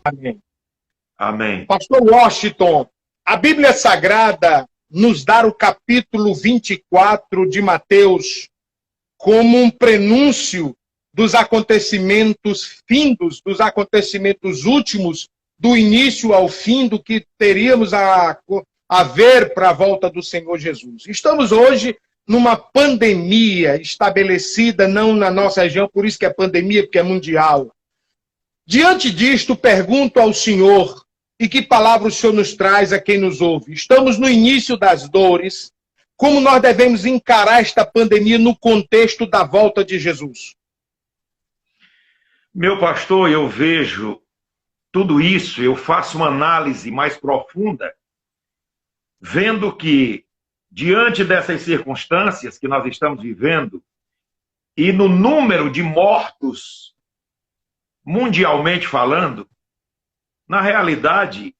Amém. Amém. Pastor Washington, a Bíblia Sagrada nos dá o capítulo 24 de Mateus como um prenúncio dos acontecimentos findos, dos acontecimentos últimos, do início ao fim, do que teríamos a ver para a volta do Senhor Jesus. Estamos hoje numa pandemia estabelecida, não na nossa região, por isso que é pandemia, porque é mundial. Diante disto, pergunto ao Senhor, e que palavra o Senhor nos traz a quem nos ouve? Estamos no início das dores. Como nós devemos encarar esta pandemia no contexto da volta de Jesus? Meu pastor, eu vejo tudo isso, eu faço uma análise mais profunda, vendo que, diante dessas circunstâncias que nós estamos vivendo, e no número de mortos, mundialmente falando, na realidade,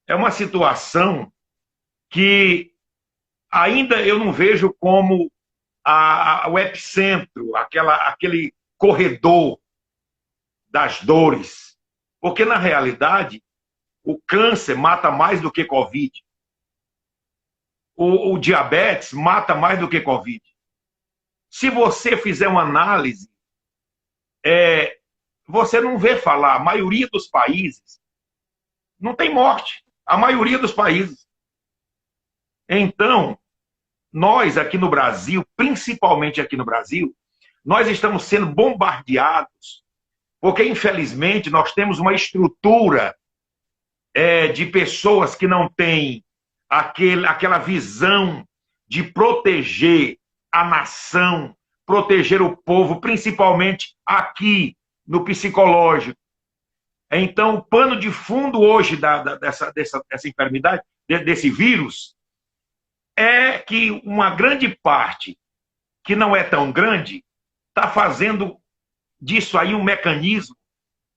é uma situação que ainda eu não vejo como o epicentro, aquele corredor das dores. Porque, na realidade, o câncer mata mais do que Covid. O diabetes mata mais do que Covid. Se você fizer uma análise, você não vê falar, a maioria dos países não tem morte. A maioria dos países. Então, nós aqui no Brasil, principalmente aqui no Brasil, nós estamos sendo bombardeados, porque infelizmente nós temos uma estrutura de pessoas que não têm aquela visão de proteger a nação, proteger o povo, principalmente aqui no psicológico. Então, o pano de fundo hoje dessa enfermidade, desse vírus, é que uma grande parte, que não é tão grande, está fazendo disso aí um mecanismo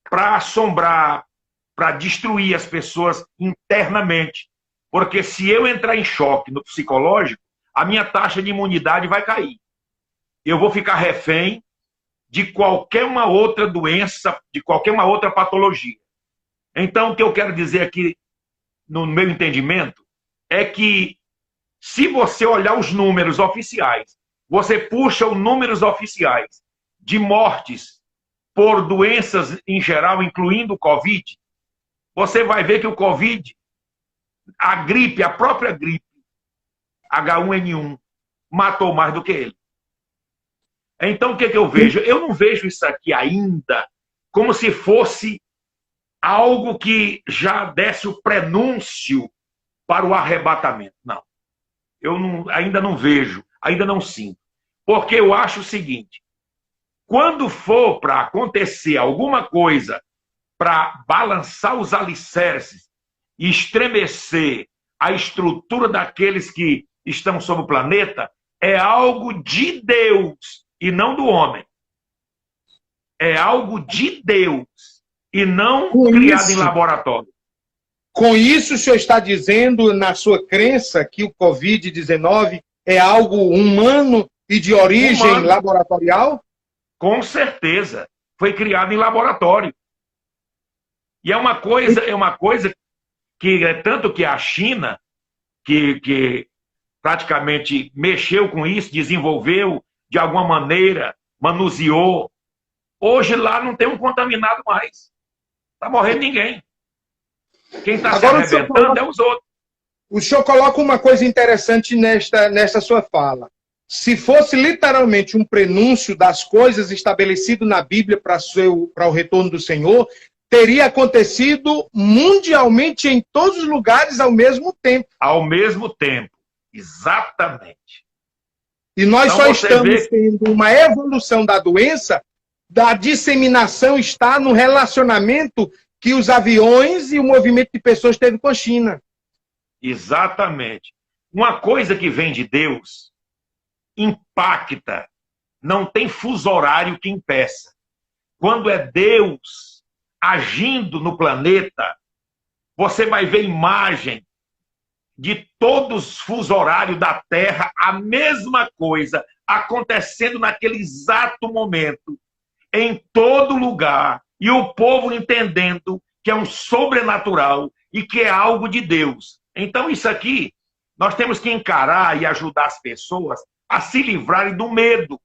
para assombrar, para destruir as pessoas internamente. Porque se eu entrar em choque no psicológico, a minha taxa de imunidade vai cair. Eu vou ficar refém de qualquer uma outra doença, de qualquer uma outra patologia. Então, o que eu quero dizer aqui, no meu entendimento, é que se você olhar os números oficiais, você puxa os números oficiais de mortes por doenças em geral, incluindo o Covid, você vai ver que o Covid, a gripe, a própria gripe, H1N1, matou mais do que ele. Então, o que eu vejo? Eu não vejo isso aqui ainda como se fosse algo que já desse o prenúncio para o arrebatamento. Não. Ainda não vejo, ainda não sinto. Porque eu acho o seguinte, quando for para acontecer alguma coisa para balançar os alicerces e estremecer a estrutura daqueles que estão sobre o planeta, é algo de Deus e não do homem. É algo de Deus e não criado em laboratório. Com isso, o senhor está dizendo, na sua crença, que o Covid-19 é algo humano e de origem laboratorial? Com certeza. Foi criado em laboratório. E é uma coisa que, tanto que a China, que praticamente mexeu com isso, desenvolveu de alguma maneira, manuseou, hoje lá não tem um contaminado mais. Está morrendo ninguém. Quem está se arrebentando é os outros. O senhor coloca uma coisa interessante nesta sua fala. Se fosse literalmente um prenúncio das coisas estabelecido na Bíblia para o retorno do Senhor, teria acontecido mundialmente em todos os lugares ao mesmo tempo. Ao mesmo tempo, exatamente. E nós só estamos tendo uma evolução da doença, da disseminação está no relacionamento que os aviões e o movimento de pessoas teve com a China. Exatamente. Uma coisa que vem de Deus impacta, não tem fuso horário que impeça. Quando é Deus agindo no planeta, você vai ver imagem de todos os fuso horários da Terra, a mesma coisa acontecendo naquele exato momento, em todo lugar, e o povo entendendo que é um sobrenatural e que é algo de Deus. Então, isso aqui, nós temos que encarar e ajudar as pessoas a se livrarem do medo.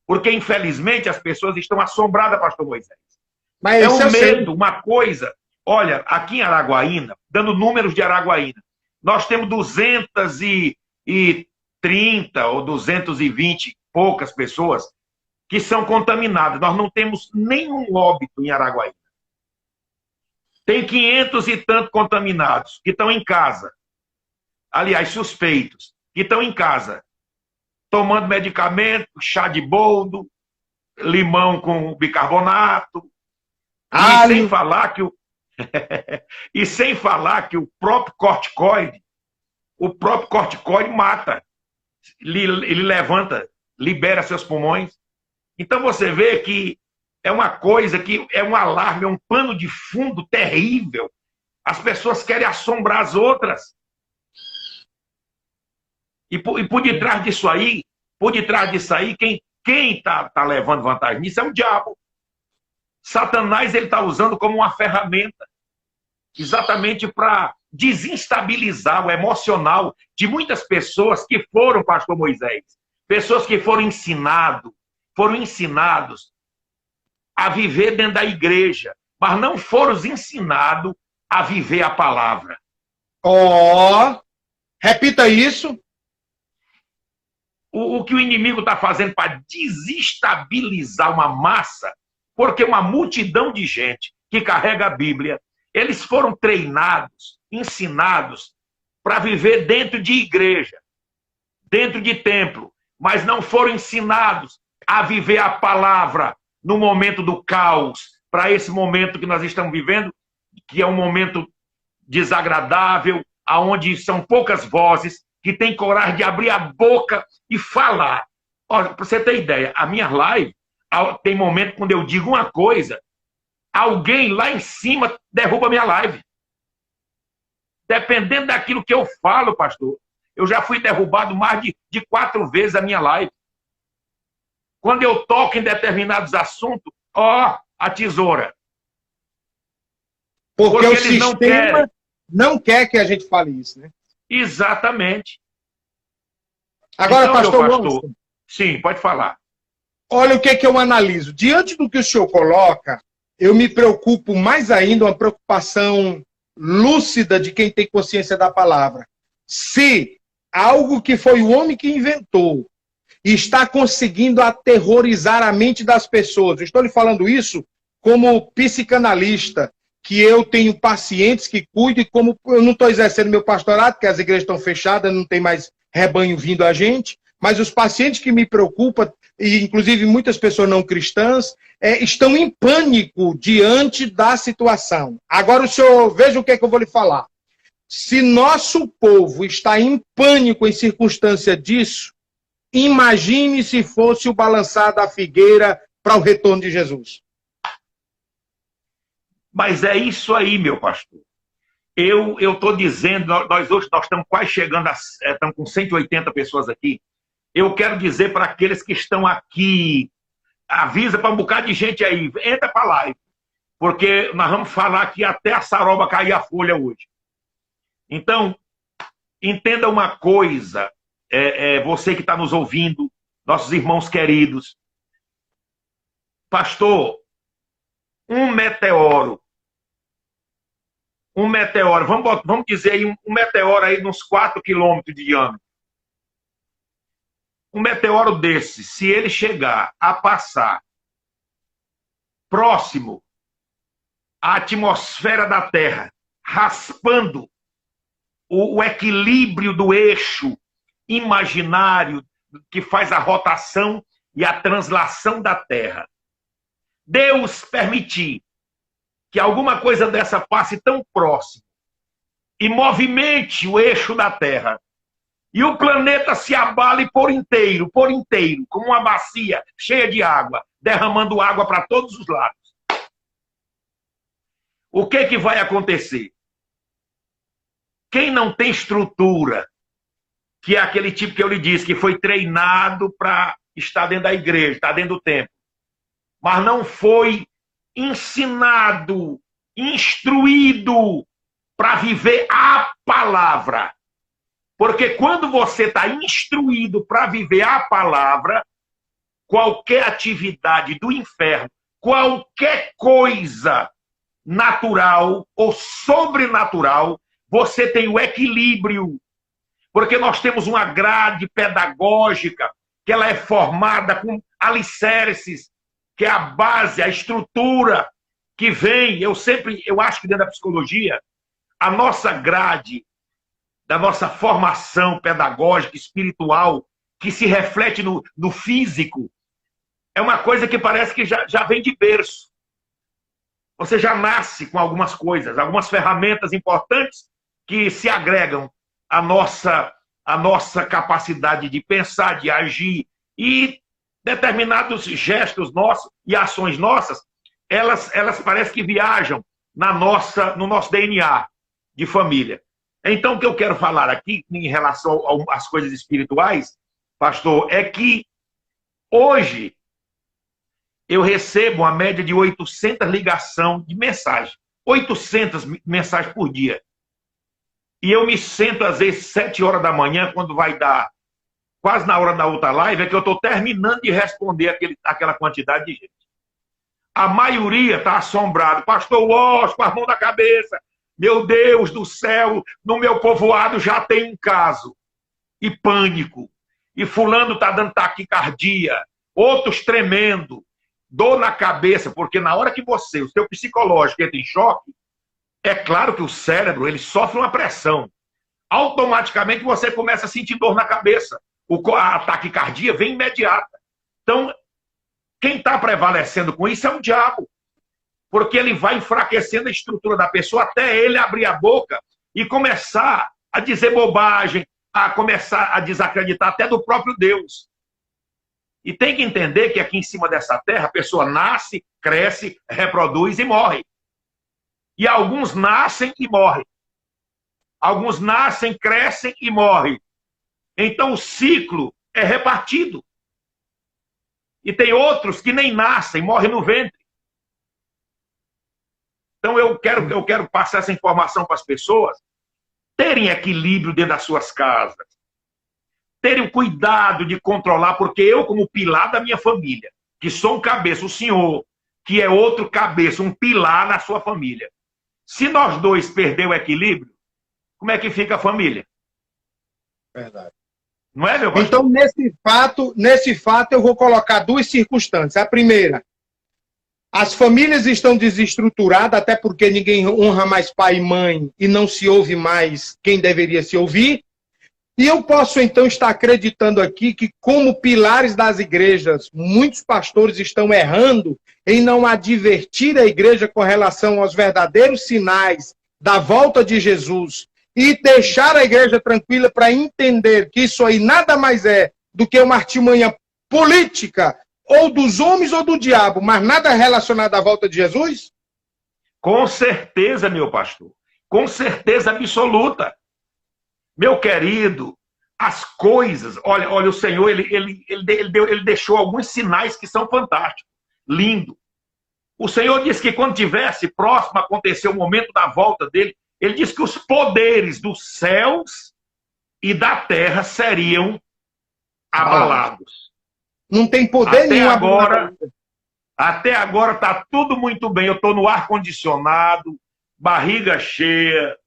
Porque, infelizmente, as pessoas estão assombradas, pastor Moisés. Mas É isso um eu sei. medo, uma coisa. Olha, aqui em Araguaína, dando números de Araguaína, nós temos 230 ou 220 e poucas pessoas que são contaminadas. Nós não temos nenhum óbito em Araguaína. Tem 500 e tantos contaminados que estão em casa. Aliás, suspeitos, que estão em casa, tomando medicamento, chá de boldo, limão com bicarbonato. E sem falar que e sem falar que o próprio corticoide mata. Ele levanta, libera seus pulmões. Então você vê que é uma coisa que é um alarme, é um pano de fundo terrível. As pessoas querem assombrar as outras. E por detrás disso aí, quem tá levando vantagem nisso é o diabo. Satanás ele está usando como uma ferramenta exatamente para desestabilizar o emocional de muitas pessoas que foram, pastor Moisés, pessoas que foram ensinados a viver dentro da igreja, mas não foram ensinados a viver a palavra. Repita isso. O que o inimigo está fazendo para desestabilizar uma massa, porque uma multidão de gente que carrega a Bíblia, eles foram treinados, ensinados para viver dentro de igreja, dentro de templo, mas não foram ensinados a viver a palavra no momento do caos, para esse momento que nós estamos vivendo, que é um momento desagradável, aonde são poucas vozes que têm coragem de abrir a boca e falar. Para você ter ideia, a minha live, tem momento quando eu digo uma coisa, alguém lá em cima derruba a minha live. Dependendo daquilo que eu falo, pastor, eu já fui derrubado mais de 4 vezes a minha live. Quando eu toco em determinados assuntos, a tesoura. Porque o sistema não quer que a gente fale isso, né? Exatamente. Agora, então, pastor, pastor, sim, pode falar. Olha o que eu analiso. Diante do que o senhor coloca, eu me preocupo mais ainda, uma preocupação lúcida de quem tem consciência da palavra. Se algo que foi o homem que inventou está conseguindo aterrorizar a mente das pessoas, eu estou lhe falando isso como psicanalista, que eu tenho pacientes que cuido, e como eu não estou exercendo meu pastorado, porque as igrejas estão fechadas, não tem mais rebanho vindo a gente, mas os pacientes que me preocupam, e inclusive muitas pessoas não cristãs, estão em pânico diante da situação. Agora o senhor, veja o que eu vou lhe falar. Se nosso povo está em pânico em circunstância disso, imagine se fosse o balançar da figueira para o retorno de Jesus. Mas é isso aí, meu pastor. Eu estou dizendo, nós hoje estamos quase chegando, estamos com 180 pessoas aqui. Eu quero dizer para aqueles que estão aqui, avisa para um bocado de gente aí, entra para a live, porque nós vamos falar aqui até a saroba cair a folha hoje. Então, entenda uma coisa, você que está nos ouvindo, nossos irmãos queridos. Pastor, um meteoro, vamos dizer aí, um meteoro aí nos 4 quilômetros de diâmetro. Um meteoro desse, se ele chegar a passar próximo à atmosfera da Terra, raspando o equilíbrio do eixo imaginário que faz a rotação e a translação da Terra, Deus permitir que alguma coisa dessa passe tão próximo e movimente o eixo da Terra, e o planeta se abale por inteiro, como uma bacia cheia de água, derramando água para todos os lados. O que vai acontecer? Quem não tem estrutura, que é aquele tipo que eu lhe disse, que foi treinado para estar dentro da igreja, estar dentro do templo, mas não foi ensinado instruído para viver a palavra. Porque quando você está instruído para viver a palavra, qualquer atividade do inferno, qualquer coisa natural ou sobrenatural, você tem o equilíbrio. Porque nós temos uma grade pedagógica que ela é formada com alicerces, que é a base, a estrutura que vem. Eu acho que dentro da psicologia, a nossa grade da nossa formação pedagógica, espiritual, que se reflete no físico, é uma coisa que parece que já vem de berço. Você já nasce com algumas coisas, algumas ferramentas importantes que se agregam à nossa capacidade de pensar, de agir, e determinados gestos nossos e ações nossas, elas parecem que viajam no nosso DNA de família. Então, o que eu quero falar aqui, em relação às coisas espirituais, pastor, é que hoje eu recebo uma média de 800 ligações de mensagem. 800 mensagens por dia. E eu me sento, às vezes, 7 horas da manhã, quando vai dar quase na hora da outra live, é que eu estou terminando de responder aquela quantidade de gente. A maioria está assombrado. Pastor Walsh, com as mãos na cabeça. Meu Deus do céu, no meu povoado já tem um caso. E pânico. E fulano está dando taquicardia. Outros tremendo. Dor na cabeça, porque na hora que o seu psicológico entra em choque, é claro que o cérebro ele sofre uma pressão. Automaticamente você começa a sentir dor na cabeça. A taquicardia vem imediata. Então, quem está prevalecendo com isso é o diabo. Porque ele vai enfraquecendo a estrutura da pessoa até ele abrir a boca e começar a dizer bobagem, a começar a desacreditar até do próprio Deus. E tem que entender que aqui em cima dessa terra a pessoa nasce, cresce, reproduz e morre. E alguns nascem e morrem. Alguns nascem, crescem e morrem. Então o ciclo é repartido. E tem outros que nem nascem, morrem no ventre. Então eu quero passar essa informação para as pessoas terem equilíbrio dentro das suas casas. Terem o cuidado de controlar, porque eu, como pilar da minha família, que sou um cabeça, o senhor, que é outro cabeça, um pilar na sua família. Se nós dois perder o equilíbrio, como é que fica a família? Verdade. Não é, meu pastor? Então, nesse fato, eu vou colocar duas circunstâncias. A primeira, as famílias estão desestruturadas, até porque ninguém honra mais pai e mãe e não se ouve mais quem deveria se ouvir. E eu posso, então, estar acreditando aqui que, como pilares das igrejas, muitos pastores estão errando em não advertir a igreja com relação aos verdadeiros sinais da volta de Jesus e deixar a igreja tranquila para entender que isso aí nada mais é do que uma artimanha política, ou dos homens ou do diabo, mas nada relacionado à volta de Jesus? Com certeza, meu pastor. Com certeza absoluta. Meu querido, as coisas... Olha, o Senhor, ele deixou alguns sinais que são fantásticos. Lindo. O Senhor disse que quando tivesse próximo a acontecer o momento da volta dele, ele disse que os poderes dos céus e da terra seriam abalados. Não tem poder nenhum agora. Até agora está tudo muito bem. Eu estou no ar-condicionado, barriga cheia,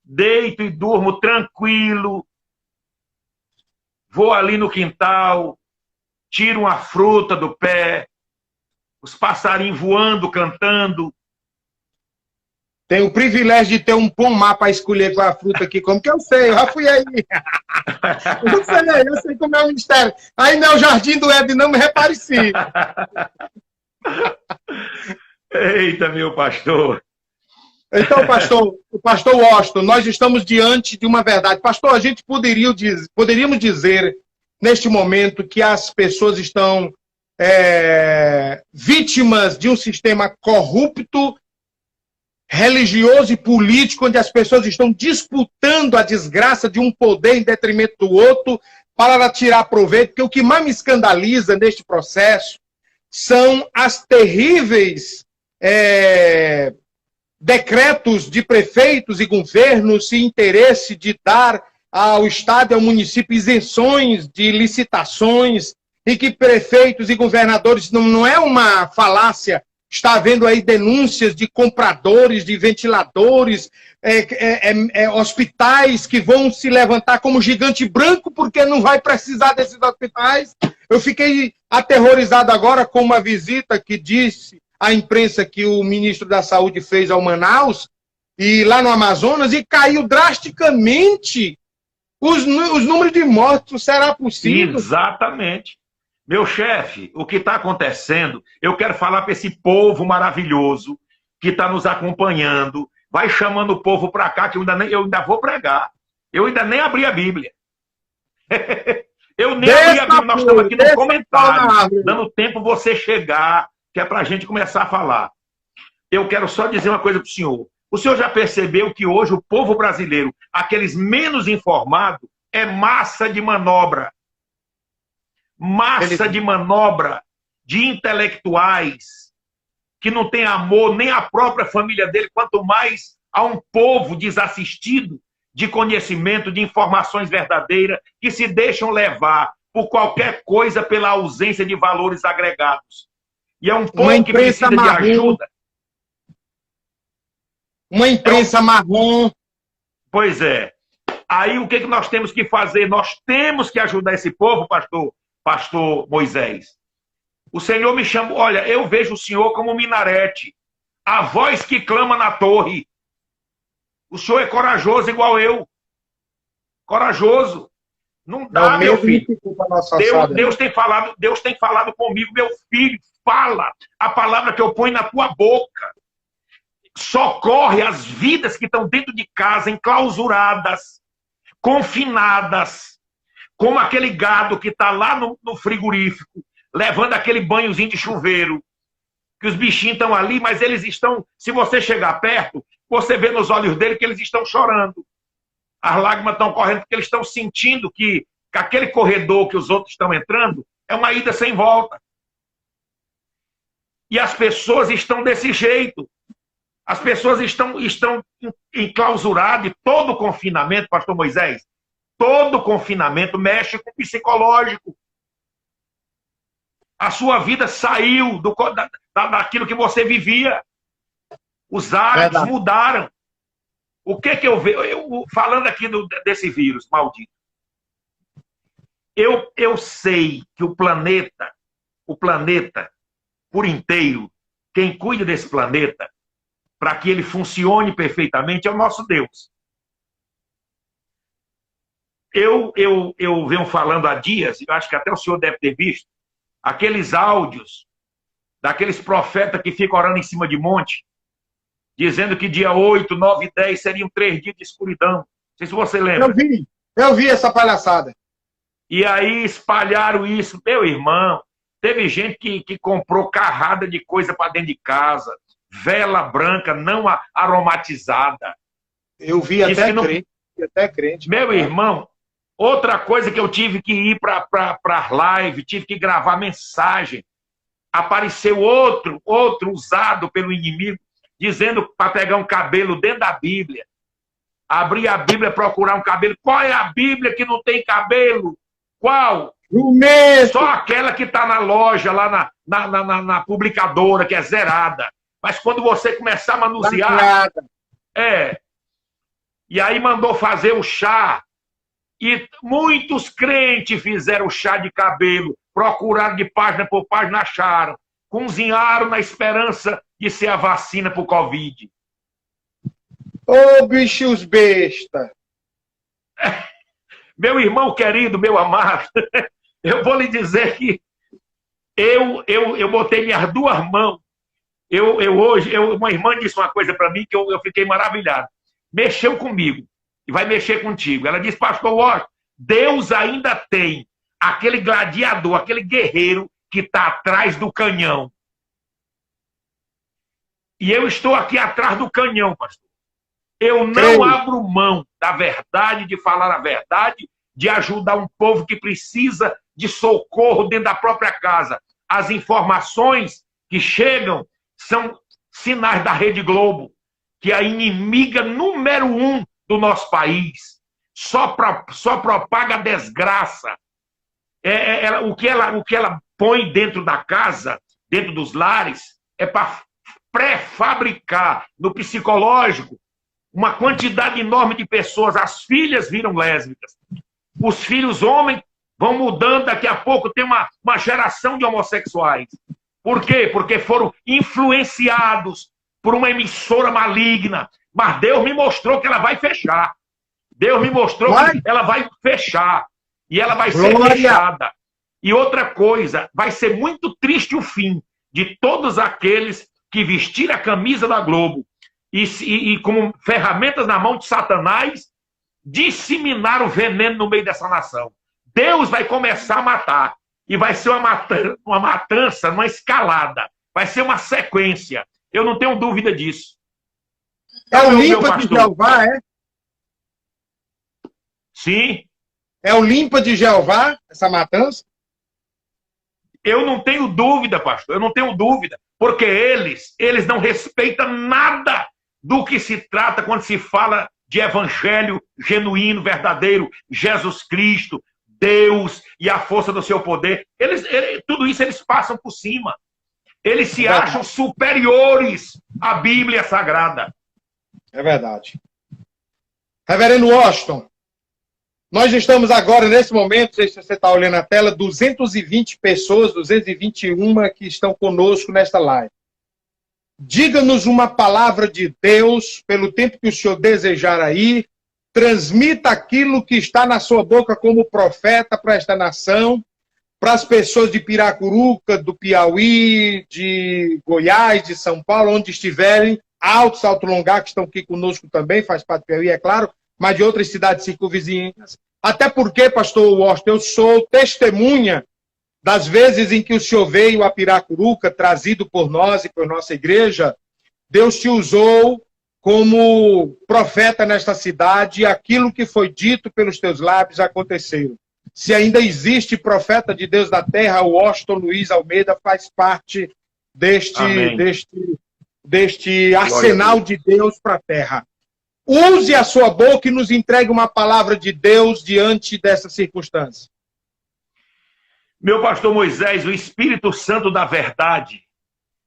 deito e durmo tranquilo, vou ali no quintal, tiro uma fruta do pé, os passarinhos voando, cantando. Tenho o privilégio de ter um pomar para escolher qual é a fruta que como, que eu sei, eu já fui aí. Eu sei como é o mistério. Aí não é o Jardim do Éden, não me repareci. Eita, meu pastor. Então, pastor Washington, nós estamos diante de uma verdade. Pastor, a gente poderíamos dizer, neste momento, que as pessoas estão vítimas de um sistema corrupto, religioso e político, onde as pessoas estão disputando a desgraça de um poder em detrimento do outro para tirar proveito, porque o que mais me escandaliza neste processo são as terríveis decretos de prefeitos e governos e interesse de dar ao Estado e ao município isenções de licitações e que prefeitos e governadores, não é uma falácia, está havendo aí denúncias de compradores de ventiladores, hospitais que vão se levantar como gigante branco porque não vai precisar desses hospitais. Eu fiquei aterrorizado agora com uma visita que disse à imprensa que o ministro da Saúde fez ao Manaus, e lá no Amazonas, e caiu drasticamente os números de mortos. Será possível? Exatamente. Meu chefe, o que está acontecendo, eu quero falar para esse povo maravilhoso que está nos acompanhando. Vai chamando o povo para cá, que eu ainda vou pregar. Eu ainda nem abri a Bíblia. Eu nem abri a Bíblia, nós estamos aqui no comentário, dando tempo você chegar, que é para a gente começar a falar. Eu quero só dizer uma coisa para o senhor. O senhor já percebeu que hoje o povo brasileiro, aqueles menos informados, é massa de manobra. Massa de manobra de intelectuais que não tem amor nem à própria família dele, quanto mais a um povo desassistido de conhecimento, de informações verdadeiras, que se deixam levar por qualquer coisa pela ausência de valores agregados. E é um povo que precisa de ajuda. Uma imprensa marrom. Pois é. Aí o que nós temos que fazer? Nós temos que ajudar esse povo, pastor Moisés. O Senhor me chama, olha, eu vejo o Senhor como Minarete, a voz que clama na torre. O Senhor é corajoso igual eu. Corajoso. Não dá, meu filho. Deus tem falado comigo, meu filho, fala a palavra que eu ponho na tua boca. Socorre as vidas que estão dentro de casa, enclausuradas, confinadas, como aquele gado que está lá no frigorífico, levando aquele banhozinho de chuveiro, que os bichinhos estão ali, mas eles estão, se você chegar perto, você vê nos olhos dele que eles estão chorando. As lágrimas estão correndo porque eles estão sentindo que aquele corredor que os outros estão entrando é uma ida sem volta. E as pessoas estão desse jeito. As pessoas estão enclausuradas, e todo confinamento, pastor Moisés, todo confinamento mexe com o psicológico. A sua vida saiu daquilo que você vivia. Os hábitos mudaram. O que eu vejo? Falando aqui desse vírus maldito. Eu sei que o planeta por inteiro, quem cuida desse planeta, para que ele funcione perfeitamente, é o nosso Deus. Eu venho falando há dias, eu acho que até o senhor deve ter visto, aqueles áudios daqueles profetas que ficam orando em cima de monte, dizendo que dia 8, 9 e 10 seriam 3 dias de escuridão. Não sei se você lembra. Eu vi essa palhaçada. E aí espalharam isso. Meu irmão, teve gente que comprou carrada de coisa para dentro de casa, vela branca não aromatizada. Eu vi até crente. Meu irmão, outra coisa que eu tive que ir para live, tive que gravar mensagem. Apareceu outro usado pelo inimigo, dizendo para pegar um cabelo dentro da Bíblia. Abrir a Bíblia, procurar um cabelo. Qual é a Bíblia que não tem cabelo? Qual? Só aquela que está na loja, lá na publicadora, que é zerada. Mas quando você começar a manusear... E aí mandou fazer o chá. E muitos crentes fizeram chá de cabelo. Procuraram de página por página, acharam. Cozinharam na esperança de ser a vacina para o Covid. Ô, bichos besta! Meu irmão querido, meu amado, eu vou lhe dizer que eu botei minhas duas mãos. Hoje, uma irmã disse uma coisa para mim que eu fiquei maravilhado. Mexeu comigo e vai mexer contigo. Ela disse, pastor Washington, Deus ainda tem aquele gladiador, aquele guerreiro que está atrás do canhão. E eu estou aqui atrás do canhão, pastor. Eu não abro mão da verdade, de falar a verdade, de ajudar um povo que precisa de socorro dentro da própria casa. As informações que chegam são sinais da Rede Globo, que é a inimiga número 1 do nosso país. Só propaga desgraça. O que ela põe dentro da casa, dentro dos lares, é para pré-fabricar no psicológico uma quantidade enorme de pessoas. As filhas viram lésbicas. Os filhos homens vão mudando. Daqui a pouco tem uma geração de homossexuais. Por quê? Porque foram influenciados por uma emissora maligna. Mas Deus me mostrou que ela vai fechar. Deus me mostrou que ela vai fechar. E ela vai ser fechada. E outra coisa, vai ser muito triste o fim de todos aqueles que vestiram a camisa da Globo e como ferramentas na mão de Satanás, disseminaram veneno no meio dessa nação. Deus vai começar a matar. E vai ser uma matança, uma escalada. Vai ser uma sequência. Eu não tenho dúvida disso. É o limpa de Jeová, é? Sim. É o limpa de Jeová, essa matança? Eu não tenho dúvida, pastor. Eu não tenho dúvida. Porque eles não respeitam nada do que se trata quando se fala de evangelho genuíno, verdadeiro, Jesus Cristo, Deus e a força do seu poder. Tudo isso eles passam por cima. Eles se acham superiores à Bíblia Sagrada. É verdade. Reverendo Washington, nós estamos agora, nesse momento, não sei se você está olhando a tela, 220 pessoas, 221 que estão conosco nesta live. Diga-nos uma palavra de Deus, pelo tempo que o senhor desejar aí, transmita aquilo que está na sua boca como profeta para esta nação, para as pessoas de Piracuruca, do Piauí, de Goiás, de São Paulo, onde estiverem, Alto Longar, que estão aqui conosco também, faz parte do Piauí, é claro, mas de outras cidades circunvizinhas. Até porque, pastor Washington, eu sou testemunha das vezes em que o senhor veio a Piracuruca, trazido por nós e por nossa igreja. Deus te usou como profeta nesta cidade, e aquilo que foi dito pelos teus lábios aconteceu. Se ainda existe profeta de Deus da terra, o Washington Luiz Almeida faz parte deste arsenal de Deus para a terra. Use a sua boca e nos entregue uma palavra de Deus diante dessa circunstância. Meu pastor Moisés, o Espírito Santo da verdade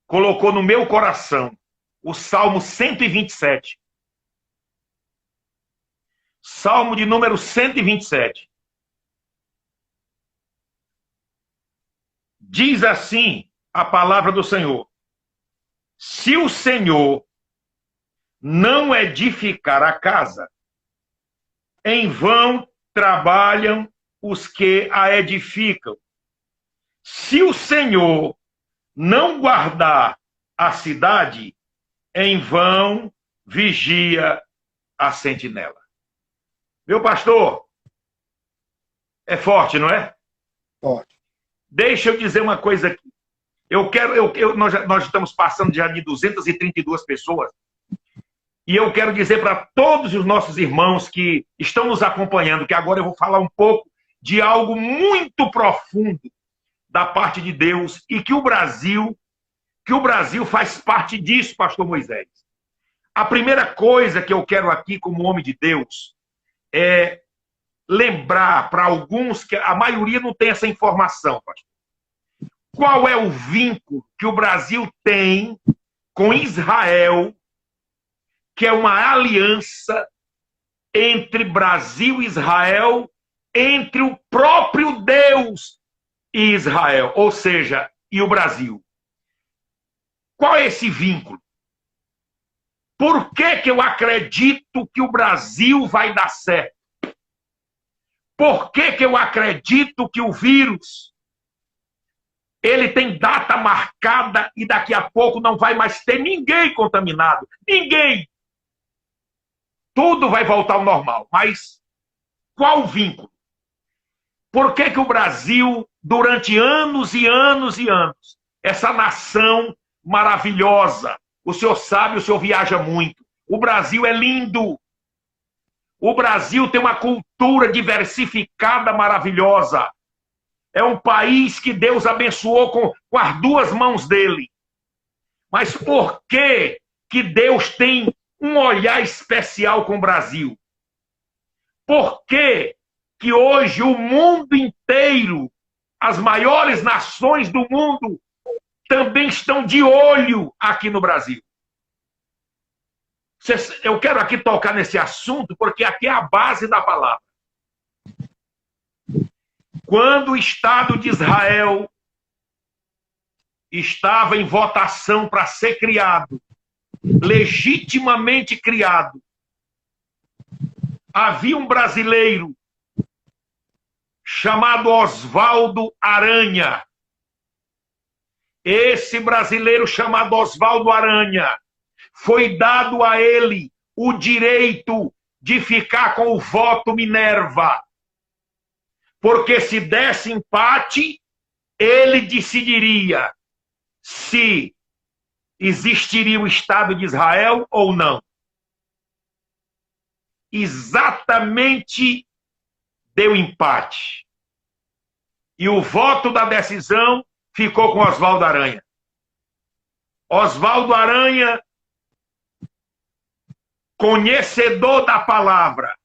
colocou no meu coração o Salmo 127. Salmo de número 127. Diz assim a palavra do Senhor: se o Senhor não edificar a casa, em vão trabalham os que a edificam. Se o Senhor não guardar a cidade, em vão vigia a sentinela. Meu pastor, é forte, não é? Forte. Deixa eu dizer uma coisa aqui. Nós estamos passando já de 232 pessoas. E eu quero dizer para todos os nossos irmãos que estão nos acompanhando, que agora eu vou falar um pouco de algo muito profundo da parte de Deus, e que o Brasil faz parte disso, pastor Moisés. A primeira coisa que eu quero aqui, como homem de Deus, é lembrar para alguns, que a maioria não tem essa informação, pastor. Qual é o vínculo que o Brasil tem com Israel, que é uma aliança entre Brasil e Israel, entre o próprio Deus e Israel, ou seja, e o Brasil. Qual é esse vínculo? Por que eu acredito que o Brasil vai dar certo? Por que eu acredito que o vírus ele tem data marcada e daqui a pouco não vai mais ter ninguém contaminado? Ninguém! Tudo vai voltar ao normal. Mas qual o vínculo? Por que o Brasil, durante anos e anos e anos, essa nação maravilhosa, o senhor sabe, o senhor viaja muito, o Brasil é lindo. O Brasil tem uma cultura diversificada maravilhosa. É um país que Deus abençoou com as duas mãos dele. Mas por que Deus tem um olhar especial com o Brasil. Por que que hoje o mundo inteiro, as maiores nações do mundo, também estão de olho aqui no Brasil? Eu quero aqui tocar nesse assunto, porque aqui é a base da palavra. Quando o Estado de Israel estava em votação para ser criado, legitimamente criado, havia um brasileiro chamado Oswaldo Aranha. Esse brasileiro chamado Oswaldo Aranha, foi dado a ele o direito de ficar com o voto Minerva. Porque se desse empate, ele decidiria se existiria o Estado de Israel ou não. Exatamente deu empate. E o voto da decisão ficou com Oswaldo Aranha. Oswaldo Aranha, conhecedor da palavra,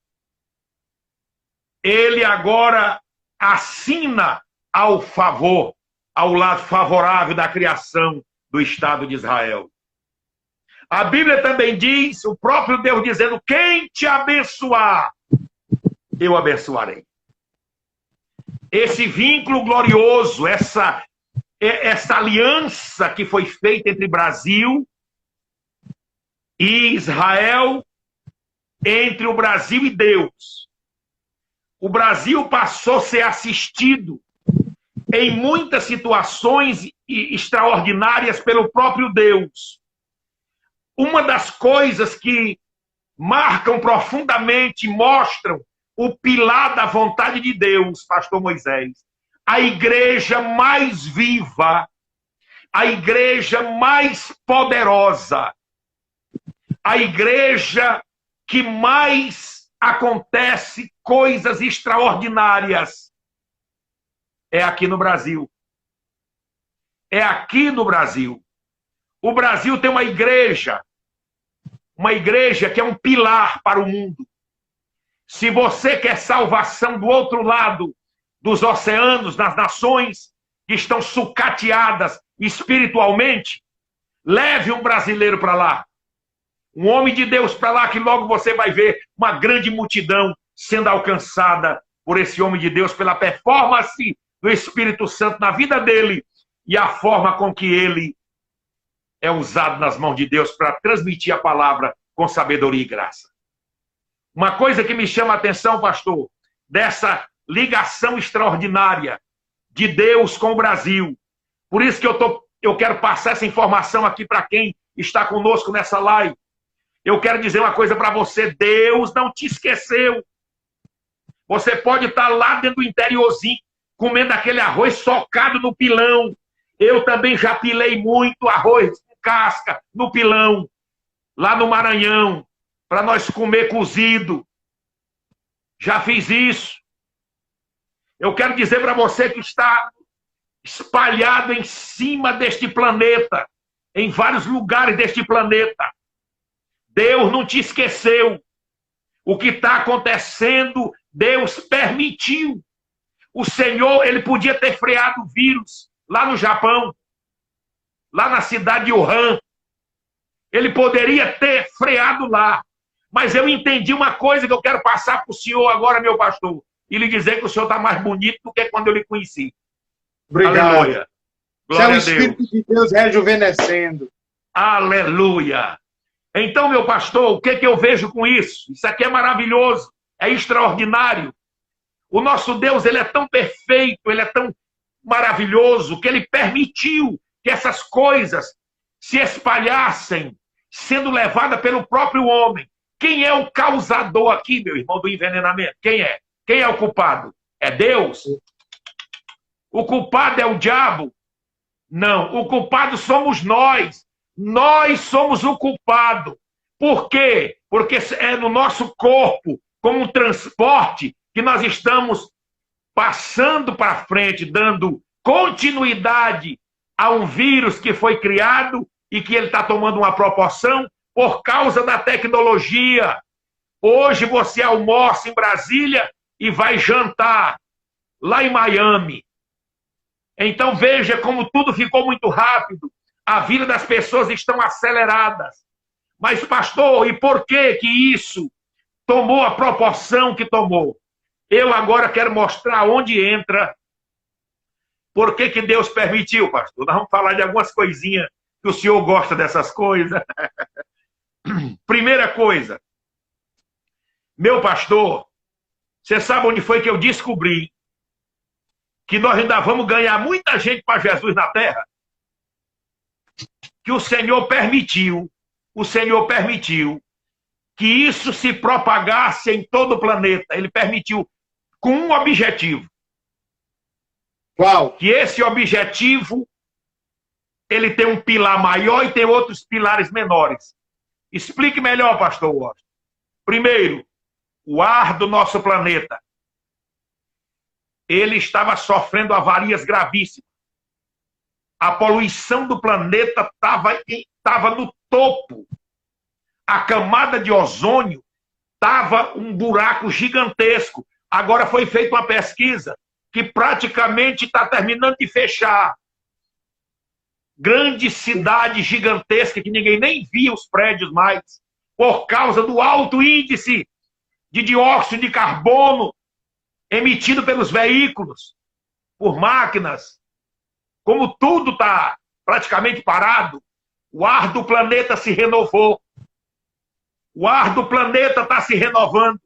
ele agora assina ao favor, ao lado favorável da criação do Estado de Israel. A Bíblia também diz, o próprio Deus dizendo, quem te abençoar, eu abençoarei. Esse vínculo glorioso, essa aliança que foi feita entre Brasil e Israel, entre o Brasil e Deus. O Brasil passou a ser assistido em muitas situações extraordinárias pelo próprio Deus. Uma das coisas que marcam profundamente, mostram o pilar da vontade de Deus, pastor Moisés, a igreja mais viva, a igreja mais poderosa, a igreja que mais acontece coisas extraordinárias, é aqui no Brasil. É aqui no Brasil. O Brasil tem uma igreja que é um pilar para o mundo. Se você quer salvação do outro lado dos oceanos, das nações que estão sucateadas espiritualmente, leve um brasileiro para lá. Um homem de Deus para lá, que logo você vai ver uma grande multidão sendo alcançada por esse homem de Deus, pela performance do Espírito Santo na vida dele e a forma com que ele é usado nas mãos de Deus para transmitir a palavra com sabedoria e graça. Uma coisa que me chama a atenção, pastor, dessa ligação extraordinária de Deus com o Brasil. Por isso que eu quero passar essa informação aqui para quem está conosco nessa live. Eu quero dizer uma coisa para você, Deus não te esqueceu. Você pode estar lá dentro do interiorzinho, comendo aquele arroz socado no pilão. Eu também já pilei muito arroz com casca no pilão, lá no Maranhão, para nós comer cozido. Já fiz isso. Eu quero dizer para você que está espalhado em cima deste planeta, em vários lugares deste planeta. Deus não te esqueceu. O que está acontecendo, Deus permitiu. O Senhor, ele podia ter freado o vírus lá no Japão, lá na cidade de Wuhan. Ele poderia ter freado lá. Mas eu entendi uma coisa que eu quero passar para o senhor agora, meu pastor, e lhe dizer que o senhor está mais bonito do que quando eu lhe conheci. Obrigado. Aleluia. Glória a Deus. Isso é o Espírito de Deus rejuvenescendo. Aleluia. Então, meu pastor, o que eu vejo com isso? Isso aqui é maravilhoso, é extraordinário. O nosso Deus, ele é tão perfeito, ele é tão maravilhoso, que ele permitiu que essas coisas se espalhassem, sendo levadas pelo próprio homem. Quem é o causador aqui, meu irmão, do envenenamento? Quem é? Quem é o culpado? É Deus? O culpado é o diabo? Não, o culpado somos nós. Nós somos o culpado. Por quê? Porque é no nosso corpo, como um transporte, que nós estamos passando para frente, dando continuidade a um vírus que foi criado e que ele está tomando uma proporção por causa da tecnologia. Hoje você almoça em Brasília e vai jantar lá em Miami. Então veja como tudo ficou muito rápido. A vida das pessoas estão aceleradas. Mas, pastor, e por que que isso tomou a proporção que tomou? Eu agora quero mostrar onde entra. Por que que Deus permitiu, pastor? Nós vamos falar de algumas coisinhas que o senhor gosta dessas coisas. Primeira coisa. Meu pastor, você sabe onde foi que eu descobri que nós ainda vamos ganhar muita gente para Jesus na terra? Que o Senhor permitiu que isso se propagasse em todo o planeta. Ele permitiu com um objetivo. Qual? Que esse objetivo, ele tem um pilar maior e tem outros pilares menores. Explique melhor, pastor Washington. Primeiro, o ar do nosso planeta. Ele estava sofrendo avarias gravíssimas. A poluição do planeta estava no topo. A camada de ozônio estava um buraco gigantesco. Agora foi feita uma pesquisa que praticamente está terminando de fechar. Grande cidade gigantesca que ninguém nem via os prédios mais, por causa do alto índice de dióxido de carbono emitido pelos veículos, por máquinas. Como tudo está praticamente parado, o ar do planeta se renovou. O ar do planeta está se renovando.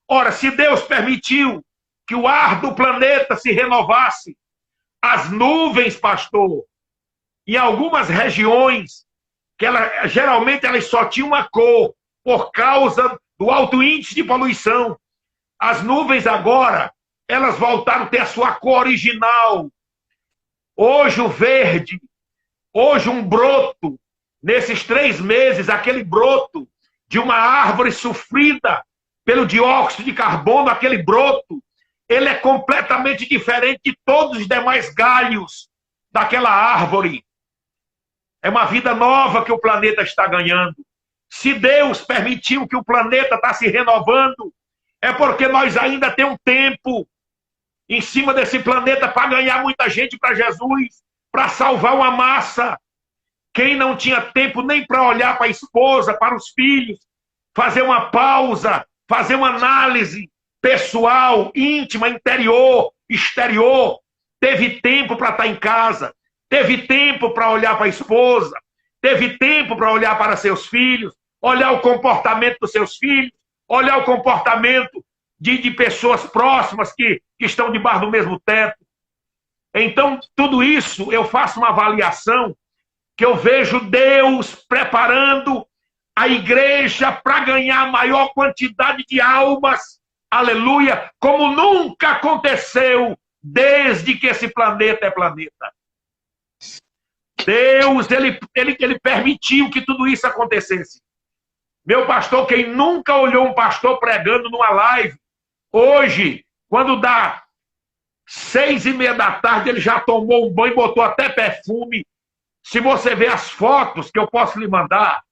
Ora, se Deus permitiu que o ar do planeta se renovasse, as nuvens, pastor, em algumas regiões, que geralmente elas só tinham uma cor, por causa do alto índice de poluição. As nuvens agora, elas voltaram a ter a sua cor original. Hoje o verde, hoje um broto, nesses 3 meses, aquele broto de uma árvore sofrida pelo dióxido de carbono, aquele broto, ele é completamente diferente de todos os demais galhos daquela árvore. É uma vida nova que o planeta está ganhando. Se Deus permitiu que o planeta está se renovando, é porque nós ainda temos tempo em cima desse planeta para ganhar muita gente para Jesus, para salvar uma massa. Quem não tinha tempo nem para olhar para a esposa, para os filhos, fazer uma pausa, fazer uma análise pessoal, íntima, interior, exterior, teve tempo para estar em casa, teve tempo para olhar para a esposa, teve tempo para olhar para seus filhos, olhar o comportamento dos seus filhos, olhar o comportamento de pessoas próximas que estão debaixo do mesmo teto. Então, tudo isso eu faço uma avaliação que eu vejo Deus preparando a igreja para ganhar a maior quantidade de almas, aleluia, como nunca aconteceu desde que esse planeta é planeta. Deus, ele permitiu que tudo isso acontecesse. Meu pastor, quem nunca olhou um pastor pregando numa live, hoje, quando dá 6:30 da tarde, ele já tomou um banho, botou até perfume. Se você ver as fotos que eu posso lhe mandar,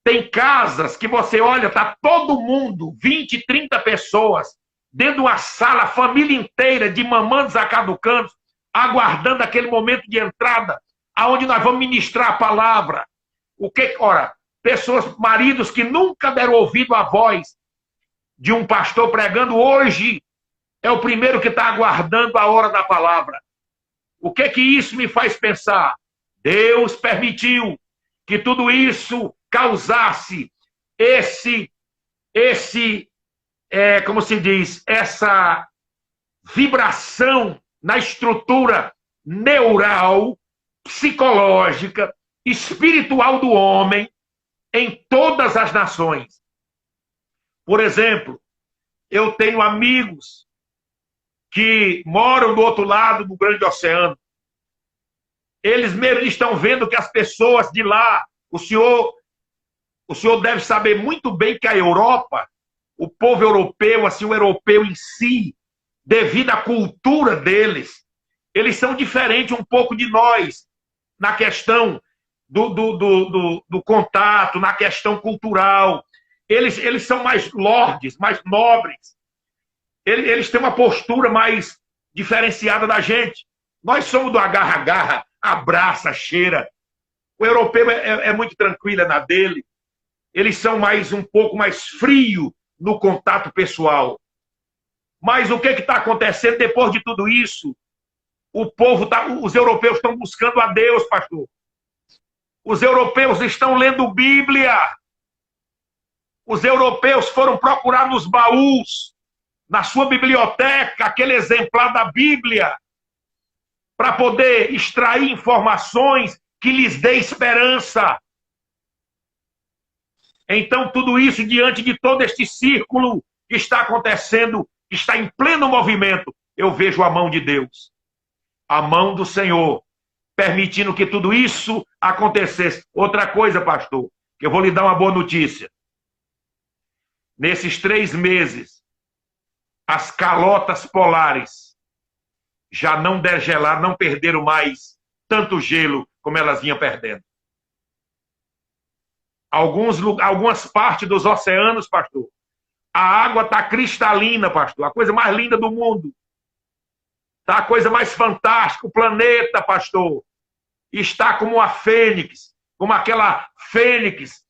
tem casas que você olha, tá todo mundo, 20, 30 pessoas, dentro de uma sala, a família inteira, de mamandos a caducanos, aguardando aquele momento de entrada, aonde nós vamos ministrar a palavra. Ora, pessoas, maridos que nunca deram ouvido à voz de um pastor pregando, hoje é o primeiro que está aguardando a hora da palavra. O que isso me faz pensar? Deus permitiu que tudo isso causasse como se diz, essa vibração na estrutura neural, psicológica, espiritual do homem em todas as nações. Por exemplo, eu tenho amigos que moram do outro lado do grande oceano. Eles mesmos estão vendo que as pessoas de lá, o senhor deve saber muito bem que a Europa, o povo europeu, assim, o europeu em si, devido à cultura deles, eles são diferentes um pouco de nós, na questão do contato, na questão cultural. Eles são mais lordes, mais nobres. Eles têm uma postura mais diferenciada da gente. Nós somos do agarra-agarra, abraça, cheira. O europeu é muito tranquilo na dele. Eles são um pouco mais frios no contato pessoal. Mas o que está acontecendo depois de tudo isso? Os europeus estão buscando a Deus, pastor. Os europeus estão lendo Bíblia. Os europeus foram procurar nos baús, na sua biblioteca, aquele exemplar da Bíblia, para poder extrair informações que lhes dê esperança. Então, tudo isso, diante de todo este círculo que está acontecendo, que está em pleno movimento, eu vejo a mão de Deus, a mão do Senhor, permitindo que tudo isso acontecesse. Outra coisa, pastor, que eu vou lhe dar uma boa notícia. Nesses 3 meses, as calotas polares já não degelaram, não perderam mais tanto gelo como elas vinham perdendo. Algumas partes dos oceanos, pastor, a água está cristalina, pastor, a coisa mais linda do mundo. Está a coisa mais fantástica, o planeta, pastor, está como a fênix, como aquela fênix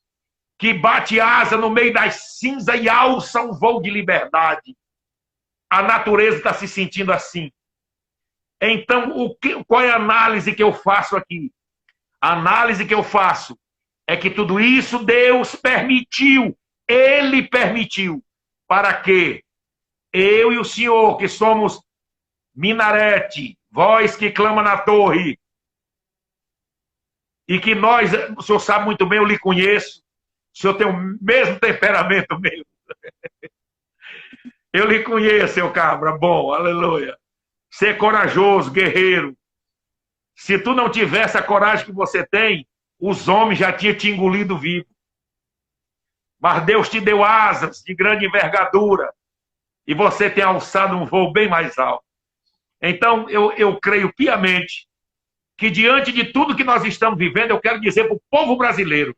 que bate asa no meio das cinzas e alça um voo de liberdade. A natureza está se sentindo assim. Então, qual é a análise que eu faço aqui? A análise que eu faço é que tudo isso Deus permitiu, Ele permitiu, para que eu e o Senhor, que somos minarete, voz que clama na torre, e que nós, o senhor sabe muito bem, eu lhe conheço, o senhor tem o mesmo temperamento meu. Eu lhe conheço, seu cabra, bom, aleluia. Ser corajoso, guerreiro. Se tu não tivesse a coragem que você tem, os homens já tinham te engolido vivo. Mas Deus te deu asas de grande envergadura e você tem alçado um voo bem mais alto. Então, eu creio piamente que diante de tudo que nós estamos vivendo, eu quero dizer para o povo brasileiro,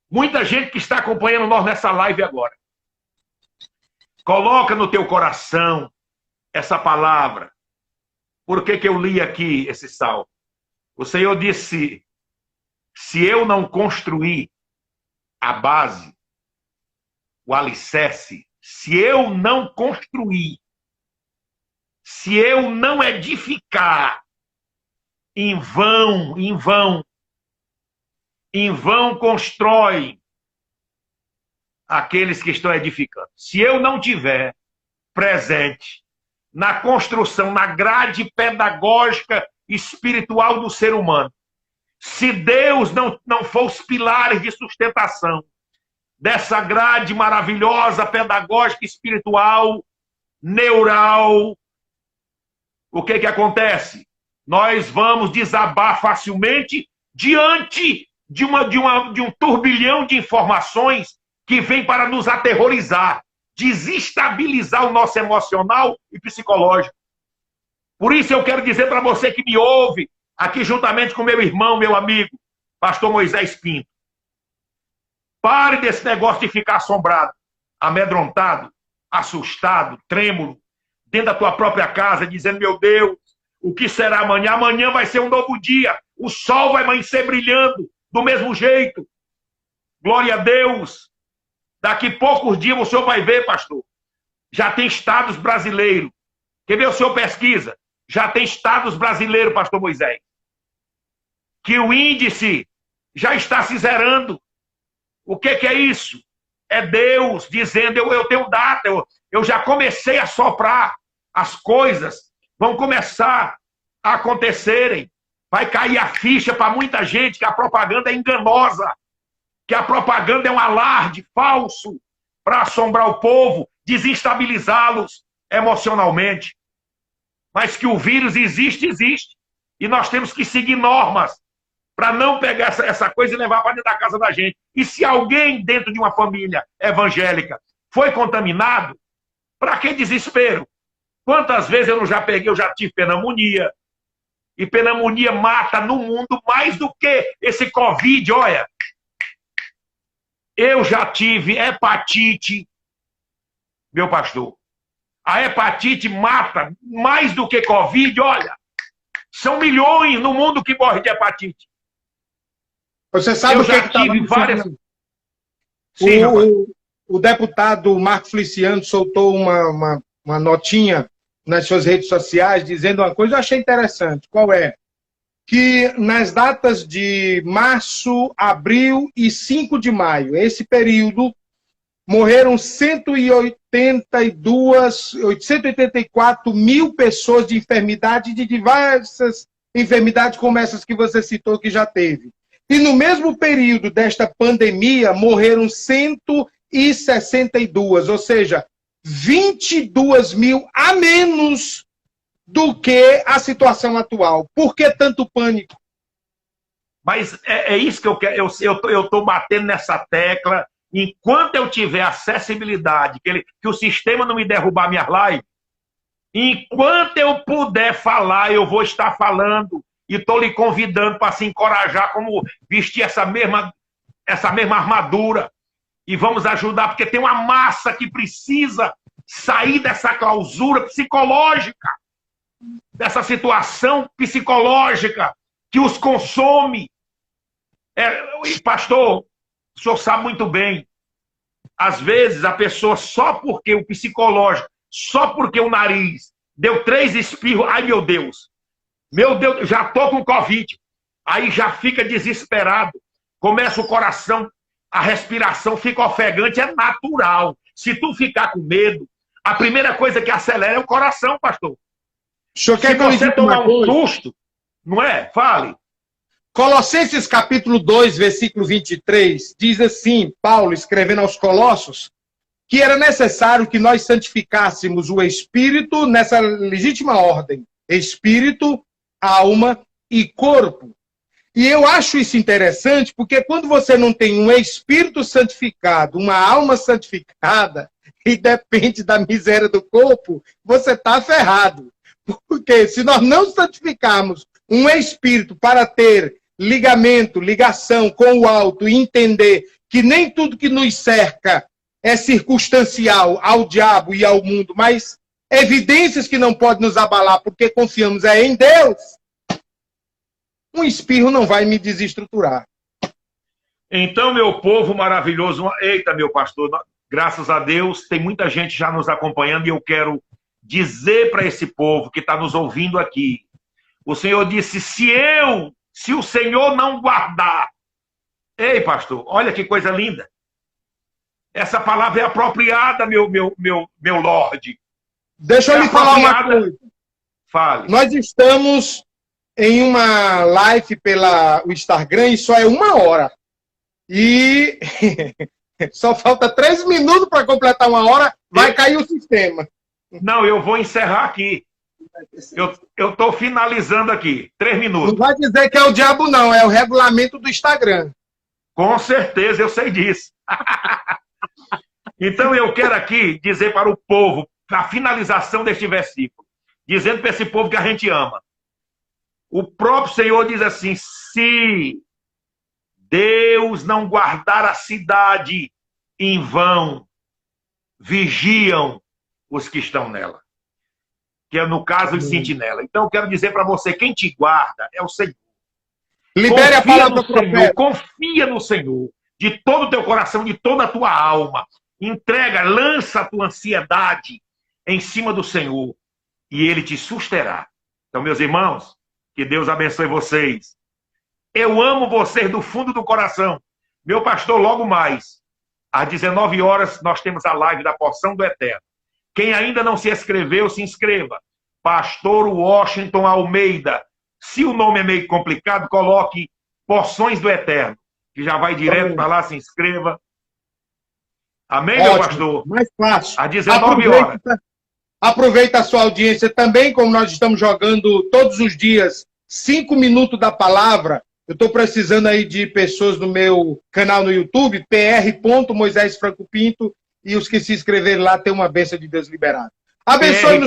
muita gente que está acompanhando nós nessa live agora, coloca no teu coração essa palavra. Por que eu li aqui esse salmo? O Senhor disse, se eu não construir a base, o alicerce, se eu não construir, se eu não edificar, em vão constrói aqueles que estão edificando. Se eu não tiver presente na construção, na grade pedagógica espiritual do ser humano, se Deus não for os pilares de sustentação dessa grade maravilhosa, pedagógica, espiritual, neural, o que acontece? Nós vamos desabar facilmente diante de um turbilhão de informações que vem para nos aterrorizar, desestabilizar o nosso emocional e psicológico. Por isso eu quero dizer para você que me ouve, aqui juntamente com meu irmão, meu amigo, pastor Moisés Pinto, pare desse negócio de ficar assombrado, amedrontado, assustado, trêmulo, dentro da tua própria casa, dizendo, meu Deus, o que será amanhã? Amanhã vai ser um novo dia, o sol vai amanhecer brilhando do mesmo jeito. Glória a Deus. Daqui poucos dias o senhor vai ver, pastor, já tem estados brasileiros. Quer ver, o senhor pesquisa? Já tem estados brasileiros, pastor Moisés, que o índice já está se zerando. O que é isso? É Deus dizendo, eu tenho data, eu já comecei a soprar, as coisas vão começar a acontecerem. Vai cair a ficha para muita gente que a propaganda é enganosa, que a propaganda é um alarde falso para assombrar o povo, desestabilizá-los emocionalmente. Mas que o vírus existe. E nós temos que seguir normas para não pegar essa coisa e levar para dentro da casa da gente. E se alguém dentro de uma família evangélica foi contaminado, para que desespero? Quantas vezes eu já tive pneumonia, E pneumonia mata no mundo mais do que esse Covid, olha. Eu já tive hepatite, meu pastor. A hepatite mata mais do que Covid, olha. São milhões no mundo que morrem de hepatite. Você sabe eu o que já tive várias... Sim, o deputado Marco Feliciano soltou uma notinha nas suas redes sociais dizendo uma coisa que eu achei interessante. Qual é? Que nas datas de março, abril e 5 de maio, esse período, morreram 184 mil pessoas de enfermidade, de diversas enfermidades como essas que você citou que já teve. E no mesmo período desta pandemia, morreram 162, ou seja, 22 mil a menos do que a situação atual. Por que tanto pânico? Mas é isso que eu quero. Eu estou batendo nessa tecla. Enquanto eu tiver acessibilidade, que o sistema não me derrubar minhas lives, enquanto eu puder falar, eu vou estar falando. E estou lhe convidando para se encorajar, como vestir essa mesma armadura. E vamos ajudar, porque tem uma massa que precisa sair dessa clausura psicológica, dessa situação psicológica que os consome. Pastor, o senhor sabe muito bem, às vezes a pessoa, só porque o psicológico, só porque o nariz deu 3 espirros, ai meu Deus, já estou com Covid, aí já fica desesperado, começa o coração, a respiração fica ofegante, é natural. Se tu ficar com medo, a primeira coisa que acelera é o coração, pastor. Se você tomar um susto, não é? Fale. Colossenses capítulo 2, versículo 23, diz assim, Paulo escrevendo aos Colossos, que era necessário que nós santificássemos o Espírito nessa legítima ordem, Espírito, alma e corpo. E eu acho isso interessante, porque quando você não tem um Espírito santificado, uma alma santificada, e depende da miséria do corpo, você está ferrado. Porque se nós não santificarmos um Espírito para ter ligação com o alto e entender que nem tudo que nos cerca é circunstancial ao diabo e ao mundo, mas evidências que não podem nos abalar porque confiamos em Deus, um espirro não vai me desestruturar. Então, meu povo maravilhoso, eita, meu pastor, graças a Deus, tem muita gente já nos acompanhando e eu quero dizer para esse povo que está nos ouvindo aqui, o Senhor disse, se o Senhor não guardar, ei, pastor, olha que coisa linda, essa palavra é apropriada, meu Lorde. Deixa eu lhe falar uma coisa. Fale. Nós estamos em uma live pelo Instagram e só é 1 hora. E só falta 3 minutos para completar 1 hora, vai cair o sistema. Não, eu vou encerrar aqui. Eu estou finalizando aqui. 3 minutos. Não vai dizer que é o diabo, não. É o regulamento do Instagram. Com certeza, eu sei disso. Então, eu quero aqui dizer para o povo, a finalização deste versículo, dizendo para esse povo que a gente ama. O próprio Senhor diz assim, se Deus não guardar a cidade, em vão vigiam os que estão nela. Que é, no caso, os sentinelas. Então, eu quero dizer para você, quem te guarda é o Senhor. Libere a palavra do profeta. Confia no Senhor, de todo o teu coração, de toda a tua alma. Entrega, lança a tua ansiedade em cima do Senhor e Ele te susterá. Então, meus irmãos, que Deus abençoe vocês. Eu amo vocês do fundo do coração. Meu pastor, logo mais, às 19 horas, nós temos a live da Porção do Eterno. Quem ainda não se inscreveu, se inscreva. Pastor Washington Almeida. Se o nome é meio complicado, coloque Porções do Eterno, que já vai direto para lá, se inscreva. Amém, ótimo, meu pastor? Mais fácil. Às 19 horas. Aproveita a sua audiência também, como nós estamos jogando todos os dias 5 minutos da palavra. Eu estou precisando aí de pessoas no meu canal no YouTube, pr.moisés Franco Pinto, e os que se inscreverem lá têm uma bênção de Deus liberada. Abençoe-nos.